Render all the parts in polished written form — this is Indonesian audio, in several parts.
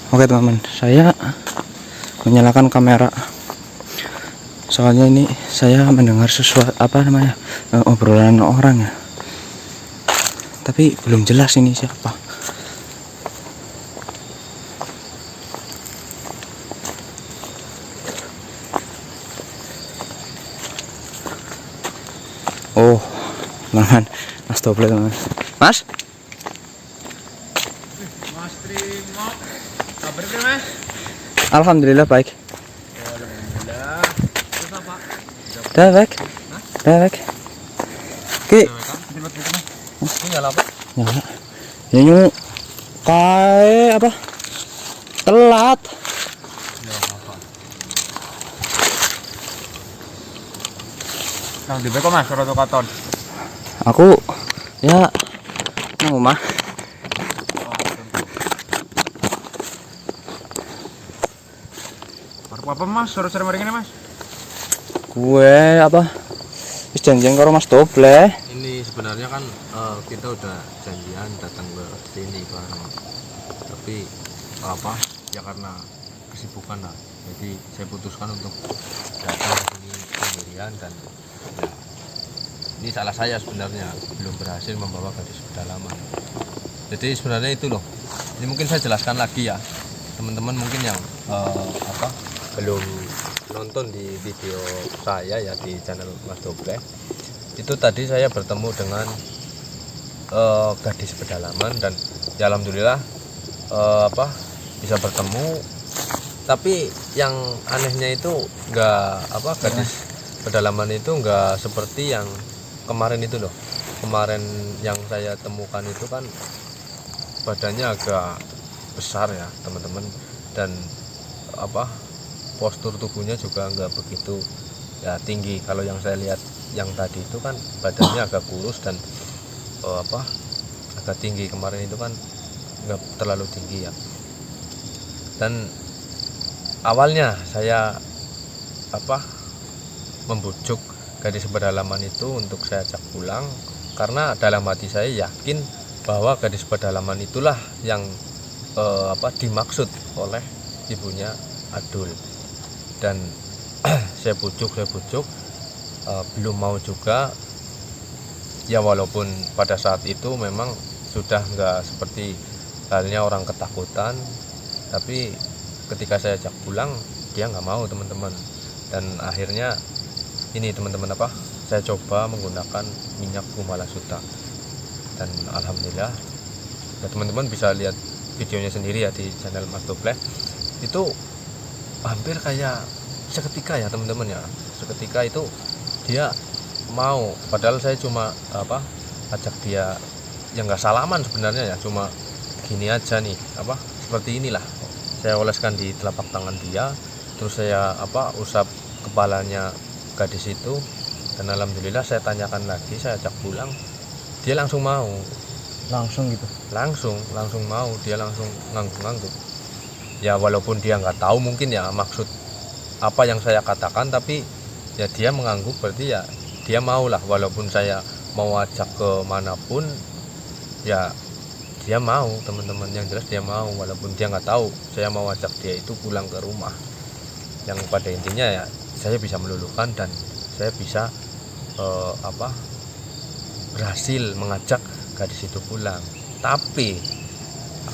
Oke teman-teman, saya menyalakan kamera. Soalnya ini saya mendengar sesuatu obrolan orang ya. Tapi belum jelas ini siapa. Oh, teman-teman, Mas Doble teman. Mas? Mas Trimo, kabar nih Mas? Alhamdulillah baik. Alhamdulillah. Terus apa? Udah baik. Udah baik. Oke. Ini nyala apa? Ya. Ini kayak apa? Telat. Ya apa? Nang di beko Mas, roto katon. Aku ya nang omah. Apa Mas? Sore-sore mari ngene Mas. Gue apa? Wis janjian karo Mas Doble. Ini sebenarnya kan kita udah janjian datang ke sini bareng, tapi apa ya karena kesibukan lah, jadi saya putuskan untuk datang ke sini sendirian. Dan ya, ini salah saya sebenarnya, belum berhasil membawa gadis pedalaman. Jadi sebenarnya itu loh, ini mungkin saya jelaskan lagi ya teman-teman mungkin yang belum nonton di video saya ya di channel Mas Doble. Itu tadi saya bertemu dengan gadis pedalaman dan ya alhamdulillah bisa bertemu. Tapi yang anehnya itu gadis pedalaman itu enggak seperti yang kemarin itu loh. Kemarin yang saya temukan itu kan badannya agak besar ya teman-teman, dan postur tubuhnya juga enggak begitu ya tinggi. Kalau yang saya lihat yang tadi itu kan badannya agak kurus dan agak tinggi. Kemarin itu kan enggak terlalu tinggi ya. Dan awalnya saya membujuk gadis pedalaman itu untuk saya ajak pulang, karena dalam hati saya yakin bahwa gadis pedalaman itulah yang dimaksud oleh ibunya Adul. Dan saya bujuk belum mau juga ya, walaupun pada saat itu memang sudah enggak seperti halnya orang ketakutan, tapi ketika saya ajak pulang dia nggak mau teman-teman. Dan akhirnya ini teman-teman saya coba menggunakan minyak Gumala Suta, dan alhamdulillah ya, teman-teman bisa lihat videonya sendiri ya di channel Mas Doble. Itu hampir kayak seketika ya teman-teman ya, seketika itu dia mau, padahal saya cuma ajak dia ya nggak salaman sebenarnya ya, cuma gini aja nih seperti inilah, saya oleskan di telapak tangan dia, terus saya usap kepalanya gadis itu, dan alhamdulillah saya tanyakan lagi, saya ajak pulang, dia langsung mau, Langsung gitu. langsung mau, dia langsung ngangguk-ngangguk ya, walaupun dia nggak tahu mungkin ya maksud apa yang saya katakan, tapi ya dia mengangguk, berarti ya dia mau lah, walaupun saya mau ajak ke manapun ya dia mau teman-teman, yang jelas dia mau, walaupun dia nggak tahu saya mau ajak dia itu pulang ke rumah. Yang pada intinya ya saya bisa meluluhkan dan saya bisa berhasil mengajak gadis itu pulang. Tapi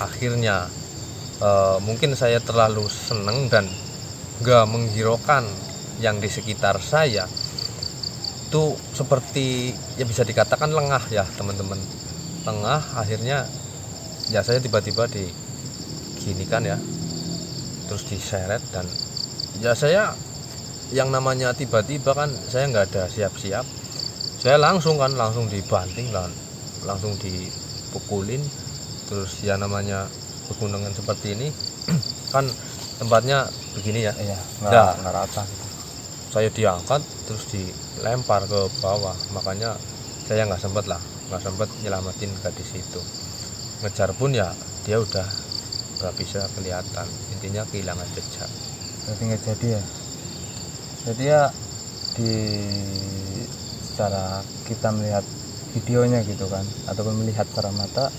akhirnya mungkin saya terlalu seneng dan nggak menghiraukan yang di sekitar saya. Itu seperti ya bisa dikatakan lengah ya teman-teman, lengah. Akhirnya ya saya tiba-tiba diginikan ya, terus diseret, dan ya saya yang namanya tiba-tiba kan saya nggak ada siap-siap, saya langsung dibanting kan, langsung dipukulin. Terus ya namanya pegunungan seperti ini kan tempatnya begini ya, Iya, nggak rata gitu. saya diangkat terus dilempar ke bawah, makanya saya nggak sempat nyelamatin gadis itu. Ngejar pun ya dia udah nggak bisa kelihatan, intinya kehilangan jejak. Berarti nggak jadi ya. Jadi ya secara kita melihat videonya gitu kan, ataupun melihat secara mata,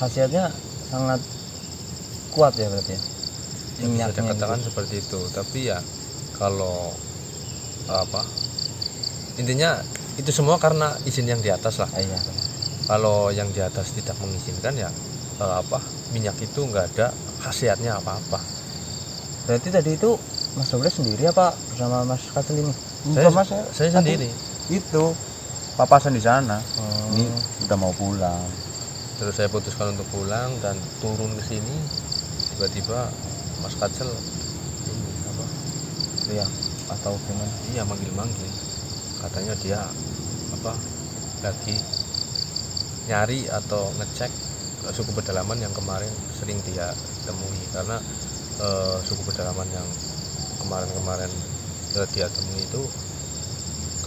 khasiatnya sangat kuat ya berarti ya. Ya, bisa Minyaknya dikatakan gitu. seperti itu. Tapi ya kalau apa intinya itu semua karena izin yang di atas lah. Iya. Kalau yang di atas tidak mengizinkan ya minyak itu nggak ada khasiatnya apa-apa. Berarti tadi itu Mas Doble sendiri apa bersama Mas Katil ini? Saya sendiri. Itu papasan di sana. Oh. Ini udah mau pulang. Terus saya putuskan untuk pulang dan turun ke sini. Tiba-tiba Mas Kacel ini apa? Iya. Atau gimana? Iya manggil-manggil. Katanya dia apa? Lagi nyari atau ngecek suku pedalaman yang kemarin sering dia temui, karena suku pedalaman yang kemarin dia temui itu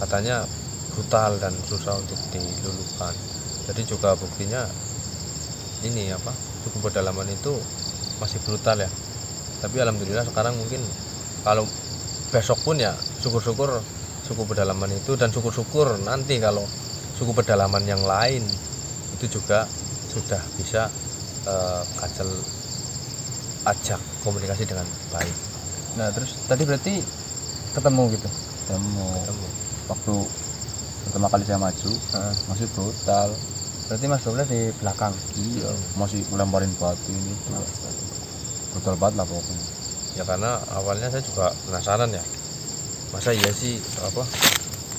katanya brutal dan susah untuk diluluhkan. Jadi juga buktinya ini apa, suku pedalaman itu masih brutal ya. Tapi alhamdulillah sekarang mungkin kalau besok pun ya syukur-syukur suku pedalaman itu, dan syukur-syukur nanti kalau suku pedalaman yang lain itu juga sudah bisa Kacel ajak komunikasi dengan baik. Nah, terus tadi berarti ketemu gitu. Ketemu. Waktu pertama kali saya maju masih brutal. Berarti Mas Doble di belakang. Iya, masih ngelemparin batu ini. Brutal banget lah pokoknya. Ya karena awalnya saya juga penasaran ya, masa iya sih apa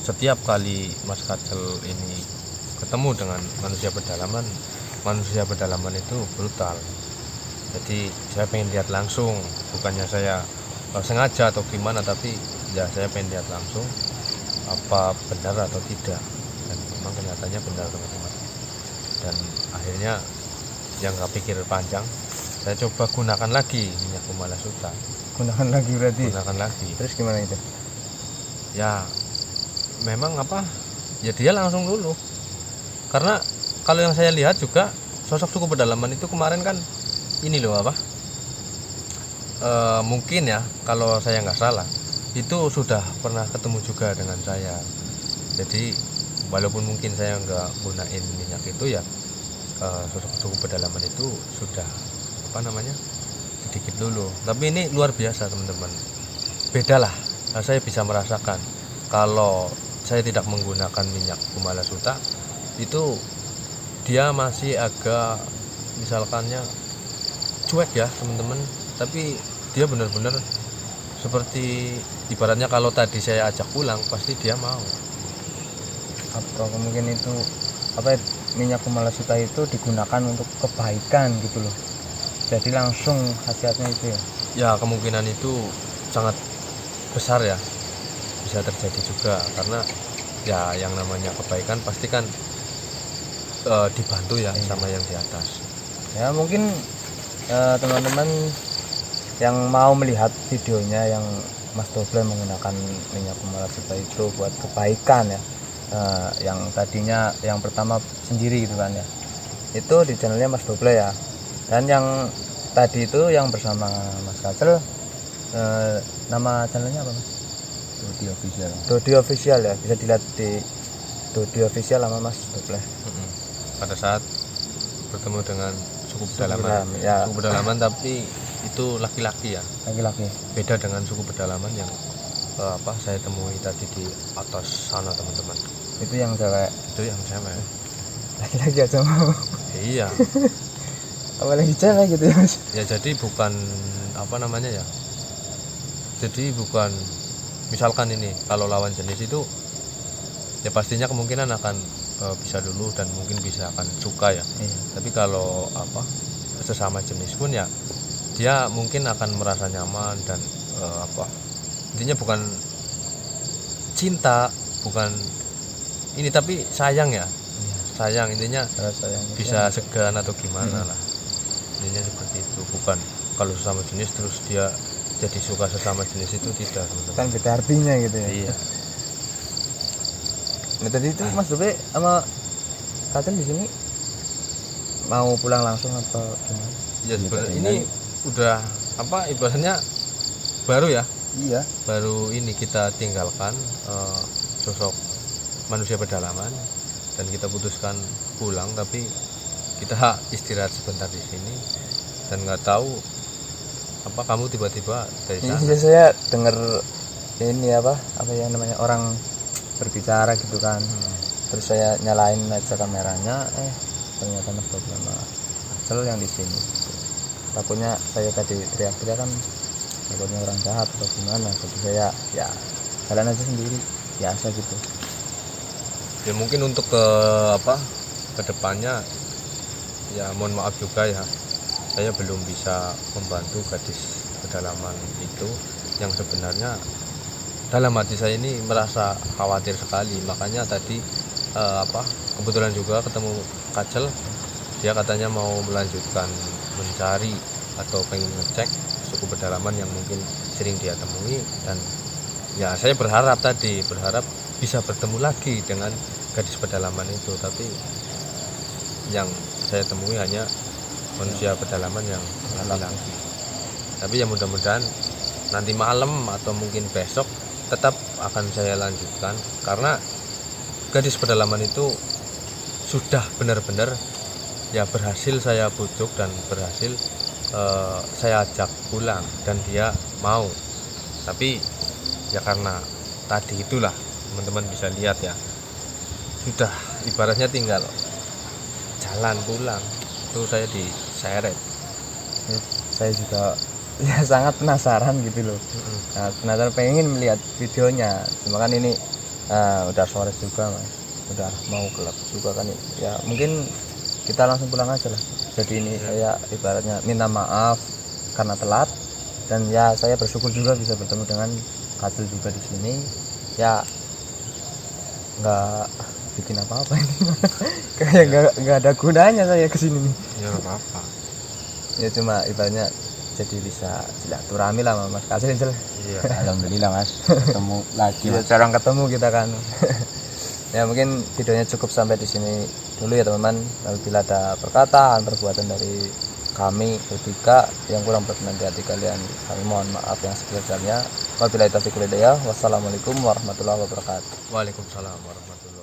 setiap kali Mas Kacel ini ketemu dengan manusia pedalaman itu brutal. Jadi saya pengen lihat langsung, bukannya saya sengaja atau gimana, tapi ya saya pengen lihat langsung apa benar atau tidak. Dan memang kenyataannya benar teman-teman. Dan akhirnya yang nggak pikir panjang, saya coba gunakan lagi minyak Kumala Suta. Gunakan lagi berarti. Gunakan lagi. Terus gimana itu? Ya memang apa? Ya dia langsung luluh. Karena kalau yang saya lihat juga sosok suku pedalaman itu kemarin kan ini loh apa? Mungkin ya kalau saya nggak salah itu sudah pernah ketemu juga dengan saya. Jadi walaupun mungkin saya nggak gunain minyak itu ya sosok suku pedalaman itu sudah apa namanya sedikit dulu. Tapi ini luar biasa teman-teman. Beda lah. Nah, saya bisa merasakan kalau saya tidak menggunakan minyak Kumala Suta itu dia masih agak misalkannya cuek ya teman-teman, tapi dia benar-benar seperti ibaratnya kalau tadi saya ajak pulang pasti dia mau. Apa mungkin itu apa minyak Kumala Suta itu digunakan untuk kebaikan gitu loh, jadi langsung khasiatnya itu ya? Ya kemungkinan itu sangat besar ya, bisa terjadi juga, karena ya yang namanya kebaikan pasti kan dibantu ya sama yang di atas. Ya mungkin teman-teman yang mau melihat videonya yang Mas Doble menggunakan minyak Kumala Suta itu buat kebaikan ya, yang tadinya yang pertama sendiri gitu kan ya, itu di channelnya Mas Doble ya. Dan yang tadi itu yang bersama Mas Kacel, nama channelnya apa Mas? Dodi official. Dodi Official ya, bisa dilihat di Dodi Official sama Mas Doble. Pada saat bertemu dengan suku pedalaman, ya. suku pedalaman tapi itu laki-laki ya, Laki-laki. beda dengan suku pedalaman yang apa saya temui tadi di atas sana teman-teman. Itu yang cewek. Itu yang cewek. Laki-laki aja mau. Iya. Apalagi cewek gitu ya Mas. Ya jadi bukan apa namanya ya, jadi bukan misalkan ini kalau lawan jenis itu ya pastinya kemungkinan akan bisa dulu dan mungkin bisa akan suka ya. Iya. Tapi kalau apa sesama jenis pun ya dia mungkin akan merasa nyaman dan apa intinya bukan cinta, bukan ini, tapi sayang ya. Iya. Sayang intinya, Rasa yang bisa segan atau gimana lah, intinya seperti itu. Bukan kalau sesama jenis terus dia jadi suka sesama jenis, itu tidak teman-teman. kan beda artinya gitu ya. Iya. Nah tadi itu Mas Doble sama Kacel di sini mau pulang langsung atau gimana? Ya sebenarnya ini udah apa ibaratnya baru ya, Iya. baru ini kita tinggalkan sosok manusia pedalaman dan kita putuskan pulang, tapi kita istirahat sebentar di sini dan nggak tahu apa kamu tiba-tiba dari sana? Iya, saya dengar ini apa yang namanya orang berbicara gitu kan. Terus saya nyalain aja kameranya, ternyata Mas Bob sama Acel yang di sini gitu. Takutnya saya tadi teriak-teriak kan takutnya orang jahat atau gimana, jadi saya ya jalan aja sendiri biasa gitu. Ya mungkin untuk ke depannya ya mohon maaf juga ya, saya belum bisa membantu gadis pedalaman itu yang sebenarnya dalam hati saya ini merasa khawatir sekali. Makanya tadi kebetulan juga ketemu Kacel, dia katanya mau melanjutkan mencari atau pengen ngecek suku pedalaman yang mungkin sering dia temui, dan ya saya berharap bisa bertemu lagi dengan gadis pedalaman itu, tapi yang saya temui hanya manusia pedalaman yang laki-laki. Tapi ya mudah-mudahan nanti malam atau mungkin besok tetap akan saya lanjutkan, karena gadis pedalaman itu sudah benar-benar ya berhasil saya bujuk dan berhasil saya ajak pulang dan dia mau. Tapi ya karena tadi itulah teman-teman bisa lihat ya, sudah ibaratnya tinggal jalan pulang itu saya diseret. Ya, saya juga ya sangat penasaran gitu loh. Nah, penasaran pengen melihat videonya, cuma kan ini udah sore juga Mas, udah mau gelap juga kan ya, mungkin kita langsung pulang aja lah. Jadi ini saya ibaratnya minta maaf karena telat, dan ya saya bersyukur juga bisa bertemu dengan Kacil juga di sini. Ya nggak bikin apa-apa ini kayak nggak ada gunanya saya kesini nih. Ya nggak apa-apa. Ya cuma ibaratnya jadi bisa silaturahmi lah sama Mas Kacil. Iya. Alhamdulillah Mas, ketemu lagi Ya, Mas. jarang ketemu kita kan. Ya mungkin videonya cukup sampai di sini dulu ya teman-teman. Apabila ada perkataan perbuatan dari kami bertiga yang kurang berkenan di hati kalian, kami mohon maaf yang sebesar-besarnya. Wabillahi taufiq wal hidayah. Wassalamualaikum warahmatullahi wabarakatuh. Waalaikumsalam warahmatullahi